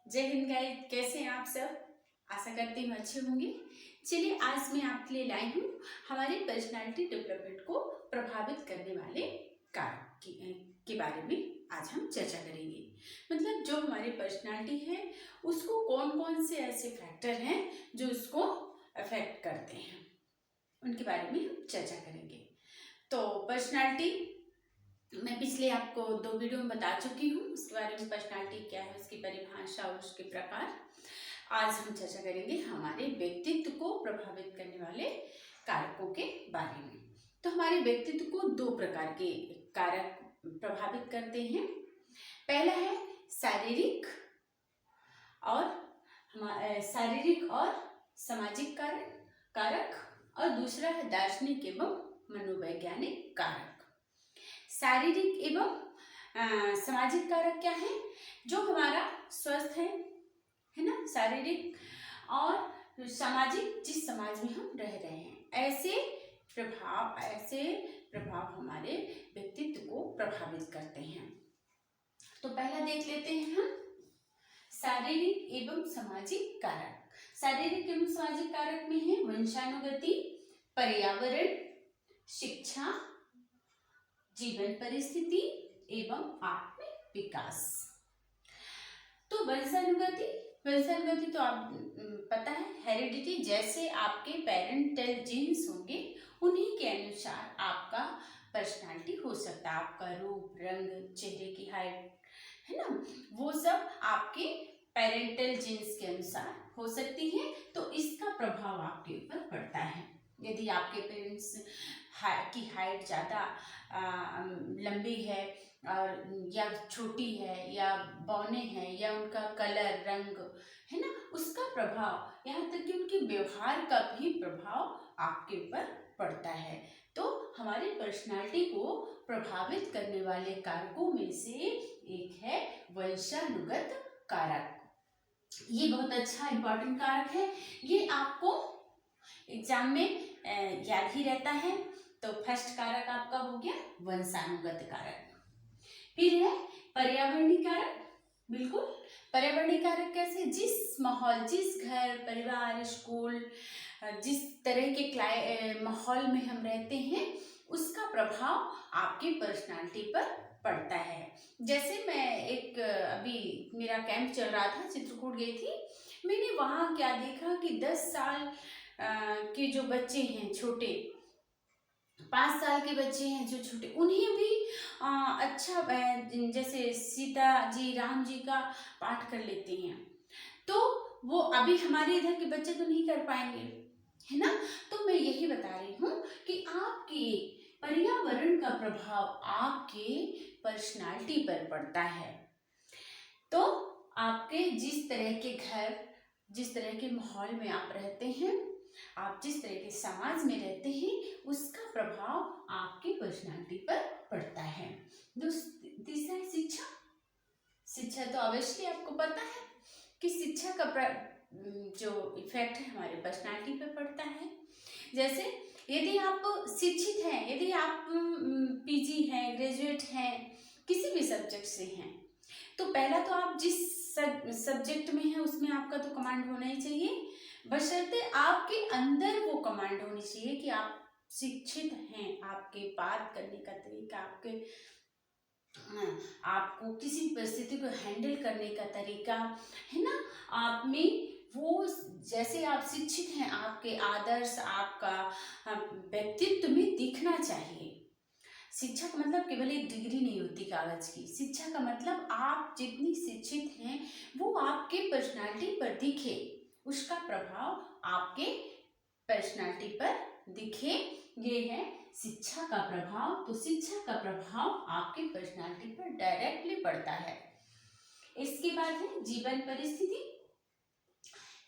जय हिंद गाइस, कैसे हैं आप सब। आशा करती हूँ अच्छे होंगे। चलिए, आज मैं आपके लिए लाई हूँ हमारे पर्सनालिटी डेवलपमेंट को प्रभावित करने वाले कारक के बारे में आज हम चर्चा करेंगे। मतलब जो हमारी पर्सनालिटी है उसको कौन कौन से ऐसे फैक्टर हैं जो उसको अफेक्ट करते हैं, उनके बारे में हम चर्चा करेंगे। तो पर्सनालिटी मैं पिछले आपको 2 वीडियो में बता चुकी हूँ, उसके बारे में पर्सनालिटी क्या है, उसकी परिभाषा और उसके प्रकार। आज हम चर्चा करेंगे हमारे व्यक्तित्व को प्रभावित करने वाले कारकों के बारे में। तो हमारे व्यक्तित्व को 2 प्रकार के कारक प्रभावित करते हैं। पहला है शारीरिक और सामाजिक कारक और दूसरा है दार्शनिक एवं मनोवैज्ञानिक कारक। शारीरिक एवं सामाजिक कारक क्या है? जो हमारा स्वस्थ है ना, शारीरिक और सामाजिक, जिस समाज में हम रह रहे हैं, ऐसे प्रभाव हमारे व्यक्तित्व को प्रभावित करते हैं। तो पहला देख लेते हैं हम शारीरिक एवं सामाजिक कारक। शारीरिक एवं सामाजिक कारक में है वंशानुगति, पर्यावरण, शिक्षा, जीवन परिस्थिति एवं आत्म विकास। तो वंशानुगति तो आप पता है, हेरिडिटी। जैसे आपके पेरेंटल जीन्स होंगे उन्हीं के अनुसार आपका पर्सनालिटी हो सकता है। आपका रूप, रंग, चेहरे की हाइट, है ना, वो सब आपके पेरेंटल जीन्स के अनुसार हो सकती है। तो इसका प्रभाव आपके ऊपर पड़ता है। यदि आपके पेरेंट्स की हाइट ज़्यादा लंबी है और या छोटी है या बौने हैं या उनका कलर, रंग, है ना, उसका प्रभाव, यहाँ तक कि उनके व्यवहार का भी प्रभाव आपके ऊपर पड़ता है। तो हमारी पर्सनालिटी को प्रभावित करने वाले कारकों में से एक है वंशानुगत कारक। ये बहुत अच्छा इंपॉर्टेंट कारक है। ये आपको एग्जाम में याद ही रहता है। तो फर्स्ट कारक आपका हो गया वंशानुगत कारक। फिर है पर्यावरणीय कारक। बिल्कुल, पर्यावरणीय कारक कैसे? जिस माहौल, जिस घर, परिवार, स्कूल, जिस तरह के माहौल में हम रहते हैं, उसका प्रभाव आपकी पर्सनालिटी पर पड़ता है। जैसे मैं अभी मेरा कैंप चल रहा था, चित्रकूट गई थी। मैंने वहाँ क्या देखा कि 10 साल के जो बच्चे हैं, छोटे 5 साल के बच्चे हैं जो छोटे, उन्हें भी अच्छा, जैसे सीता जी, राम जी का पाठ कर लेते हैं। तो वो अभी हमारे इधर के बच्चे तो नहीं कर पाएंगे, है ना। तो मैं यही बता रही हूँ कि आपके पर्यावरण का प्रभाव आपके पर्सनालिटी पर पड़ता है। तो आपके जिस तरह के घर, जिस तरह के माहौल में आप रहते हैं, आप जिस तरह के समाज में रहते हैं, उसका प्रभाव आपकी पर्सनालिटी पर पड़ता है। तीसरा है शिक्षा। शिक्षा तो अवश्य आपको पता है कि शिक्षा का जो इफेक्ट है हमारे पर्सनालिटी पर पड़ता है। जैसे यदि आप शिक्षित हैं, यदि आप पीजी हैं, ग्रेजुएट हैं, किसी भी सब्जेक्ट से हैं, तो पहला तो आप जिस सब्जेक्ट में हैं उसमें आपका तो कमांड होना ही चाहिए, बशर्ते आपके अंदर वो कमांड होनी चाहिए कि आप शिक्षित हैं। आपके बात करने का तरीका, आपको किसी परिस्थिति को हैंडल करने का तरीका, है ना, आप में वो, जैसे आप शिक्षित हैं, आपके आदर्श, आपका व्यक्तित्व में दिखना चाहिए। शिक्षा का मतलब केवल एक डिग्री नहीं होती कागज की। शिक्षा का मतलब आप जितनी शिक्षित हैं वो आपके पर्सनालिटी पर दिखे, उसका प्रभाव आपके पर्सनालिटी पर दिखे, ये है शिक्षा का प्रभाव। तो शिक्षा का प्रभाव आपके पर्सनालिटी पर डायरेक्टली पड़ता है। इसके बाद है जीवन परिस्थिति।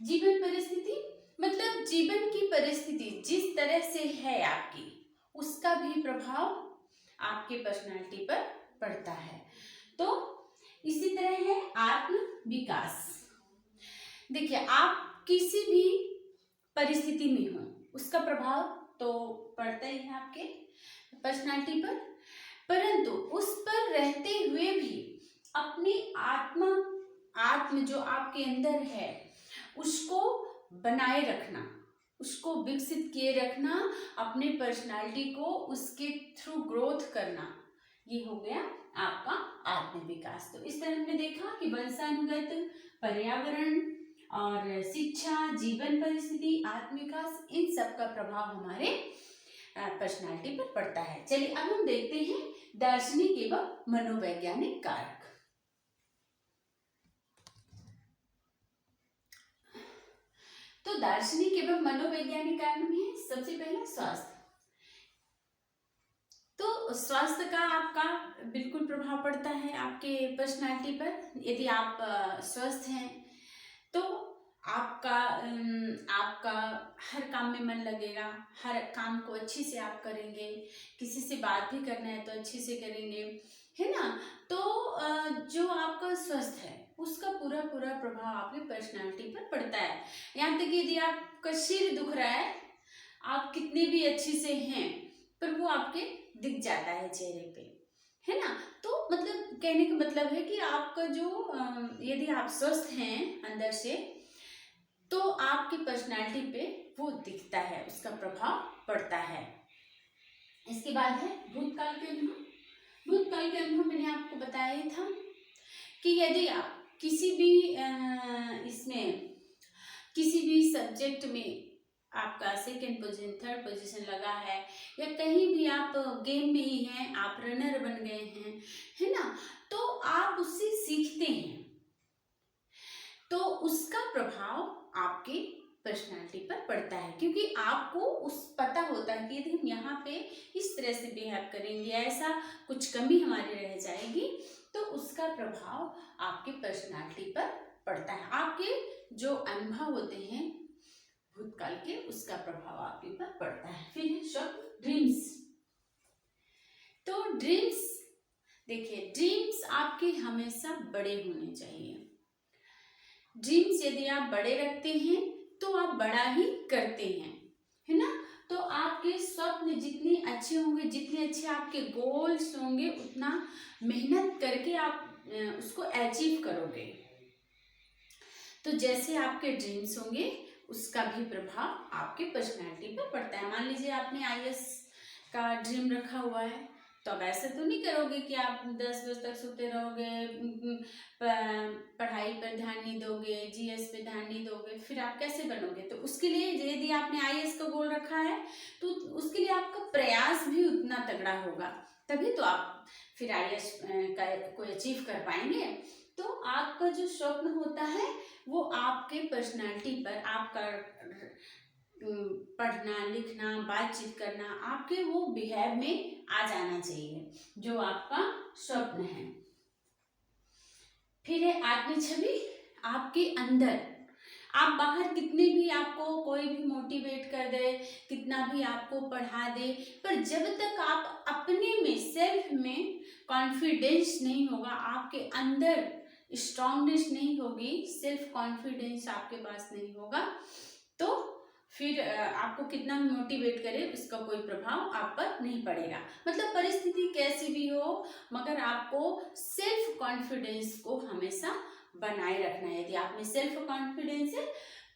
जीवन परिस्थिति मतलब जीवन की परिस्थिति जिस तरह से है आपकी, उसका भी प्रभाव आपके पर्सनालिटी पर पड़ता है। तो इसी तरह है आत्म विकास। देखिए, आप किसी भी परिस्थिति में हो, उसका प्रभाव तो पड़ता ही है आपके पर्सनालिटी पर, परंतु उस पर रहते हुए भी अपनी आत्म आत्म जो आपके अंदर है उसको बनाए रखना, उसको विकसित किए रखना, अपने पर्सनालिटी को उसके थ्रू ग्रोथ करना, ये हो गया आपका आत्म विकास। तो इस तरह हमने देखा कि वंशानुगत, पर्यावरण और शिक्षा, जीवन परिस्थिति, आत्म विकास, इन सब का प्रभाव हमारे पर्सनालिटी पर पड़ता है। चलिए अब हम देखते हैं दार्शनिक एवं मनोवैज्ञानिक कारक। तो दार्शनिक एवं मनोवैज्ञानिक कारक में सबसे पहला स्वास्थ्य। तो स्वास्थ्य का आपका बिल्कुल प्रभाव पड़ता है आपके पर्सनालिटी पर। यदि आप स्वस्थ हैं तो आपका हर काम में मन लगेगा, हर काम को अच्छे से आप करेंगे, किसी से बात भी करना है तो अच्छे से करेंगे, है ना। तो जो आपका स्वस्थ है उसका पूरा प्रभाव आपकी पर्सनालिटी पर पड़ता है। यहाँ तक कि यदि आपका सिर दुख रहा है, आप कितने भी अच्छे से हैं पर वो आपके दिख जाता है चेहरे पे, है ना। तो मतलब कहने का मतलब है कि आपका जो यदि आप स्वस्थ हैं अंदर से तो आपकी पर्सनालिटी पे वो दिखता है, उसका प्रभाव पड़ता है। इसके बाद है भूतकाल के अनुभव। भूतकाल के अनुभव मैंने आपको बताया था कि यदि आप किसी भी इसमें किसी भी सब्जेक्ट में आपका सेकंड पोजीशन, थर्ड पोजीशन लगा है, या कहीं भी आप गेम में ही हैं, आप रनर बन गए हैं, है ना, तो आप उससे सीखते हैं, तो उसका प्रभाव आपके पर्सनालिटी पर पड़ता है, क्योंकि आपको उस पता होता है कि यदि हम यहाँ पे इस तरह से बिहेव करेंगे, ऐसा कुछ कमी हमारी रह जाएगी, तो उसका प्रभाव आपके पर्सनालिटी पर पड़ता है। आपके जो अनुभव होते हैं भूतकाल के, उसका प्रभाव आपके पर पड़ता है। फिर है स्वप्न, ड्रीम्स। तो ड्रीम्स देखिए, ड्रीम्स आपके हमेशा बड़े होने चाहिए। ड्रीम्स यदि आप बड़े रखते हैं तो आप बड़ा ही करते हैं, है ना। तो आपके स्वप्न जितने अच्छे होंगे, जितने अच्छे आपके गोल्स होंगे, उतना मेहनत करके आप उसको अचीव करोगे। तो जैसे आपके ड्रीम्स होंगे उसका भी प्रभाव आपके पर्सनालिटी पर पड़ता है। मान लीजिए आपने आईएएस का ड्रीम रखा हुआ है, तो अब ऐसा तो नहीं करोगे कि आप 10 बजे तक सोते रहोगे, पढ़ाई पर ध्यान नहीं दोगे, जीएस पे ध्यान नहीं दोगे, फिर आप कैसे बनोगे। तो उसके लिए यदि आपने आईएएस का गोल रखा है तो उसके लिए आपका प्रयास भी उतना तगड़ा होगा, तभी तो आप फिर आईएएस को अचीव कर पाएंगे। तो आपका जो स्वप्न होता है वो आपके पर्सनालिटी पर, आपका पढ़ना लिखना, बातचीत करना, आपके वो बिहेव में आ जाना चाहिए जो आपका स्वप्न है। फिर है आत्म छवि। आपके अंदर, आप बाहर कितने भी आपको कोई भी मोटिवेट कर दे, कितना भी आपको पढ़ा दे, पर जब तक आप अपने में, सेल्फ में कॉन्फिडेंस नहीं होगा, आपके अंदर स्ट्रांगनेस नहीं होगी, सेल्फ कॉन्फिडेंस आपके पास नहीं होगा, तो फिर आपको कितना भी मोटिवेट करे उसका कोई प्रभाव आप पर नहीं पड़ेगा। मतलब परिस्थिति कैसी भी हो, मगर आपको सेल्फ कॉन्फिडेंस को हमेशा बनाए रखना है। यदि आप में सेल्फ कॉन्फिडेंस है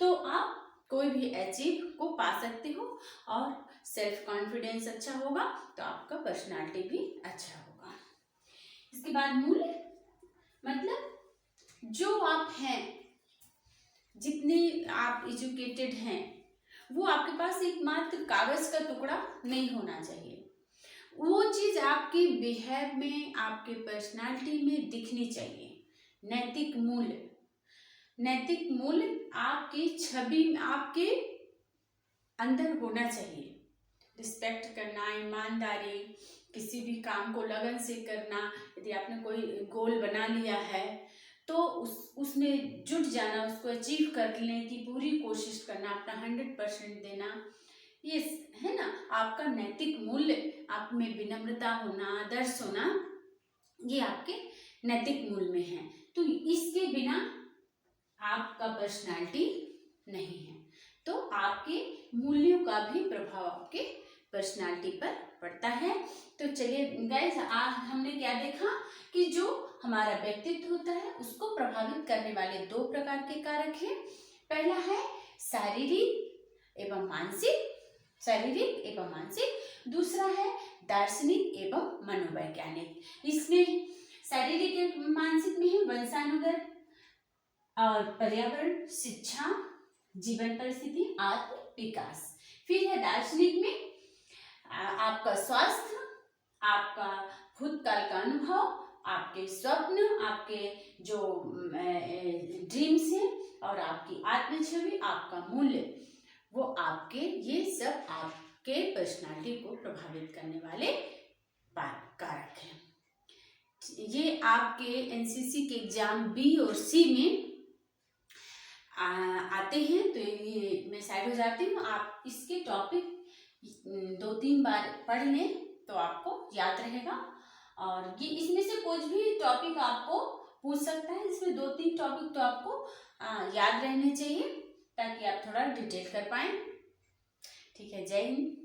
तो आप कोई भी अचीव को पा सकते हो, और सेल्फ कॉन्फिडेंस अच्छा होगा तो आपका पर्सनालिटी भी अच्छा होगा। इसके बाद मूल्य, मतलब जो आप हैं, जितने आप एजुकेटेड हैं, वो आपके पास एक मात्र कागज का टुकड़ा नहीं होना चाहिए। वो चीज आपके बिहेव में, आपके पर्सनालिटी में दिखनी चाहिए। नैतिक मूल्य, नैतिक मूल्य आपकी छवि में, आपके अंदर होना चाहिए। रिस्पेक्ट करना, ईमानदारी, किसी भी काम को लगन से करना, यदि आपने कोई गोल बना लिया है तो उसमें जुट जाना, उसको अचीव करने की पूरी कोशिश करना, अपना 100% देना, ये है ना आपका नैतिक मूल्य। आप में विनम्रता होना, आदर्श होना, ये आपके नैतिक मूल्य में है। तो इसके बिना आपका पर्सनालिटी नहीं है। तो आपके मूल्यों का भी प्रभाव आपके पर्सनालिटी पर पड़ता है। तो चलिए गाइस, आज हमने क्या देखा कि जो हमारा व्यक्तित्व होता है उसको प्रभावित करने वाले दो प्रकार के कारक हैं। पहला है शारीरिक एवं मानसिक, दूसरा है दार्शनिक एवं मनोवैज्ञानिक। इसमें शारीरिक एवं मानसिक में है वंशानुगत और पर्यावरण, शिक्षा, जीवन परिस्थिति, आत्म विकास। फिर है दार्शनिक में आपका स्वास्थ्य, आपका भूतकाल का अनुभव, आपके स्वप्न, आपके जो ड्रीम्स हैं और आपकी आत्म छवि, आपका मूल्य, वो आपके ये सब आपके पर्सनालिटी को प्रभावित करने वाले कारक हैं। ये आपके एनसीसी के एग्जाम बी और सी में आते हैं। तो ये मैं साइड हो जाती हूँ, आप इसके टॉपिक 2-3 बार पढ़ लें तो आपको याद रहेगा। और ये इसमें से कुछ भी टॉपिक आपको पूछ सकता है, इसमें 2-3 टॉपिक तो आपको याद रहने चाहिए ताकि आप थोड़ा डिटेल कर पाएं। ठीक है, जय हिंद।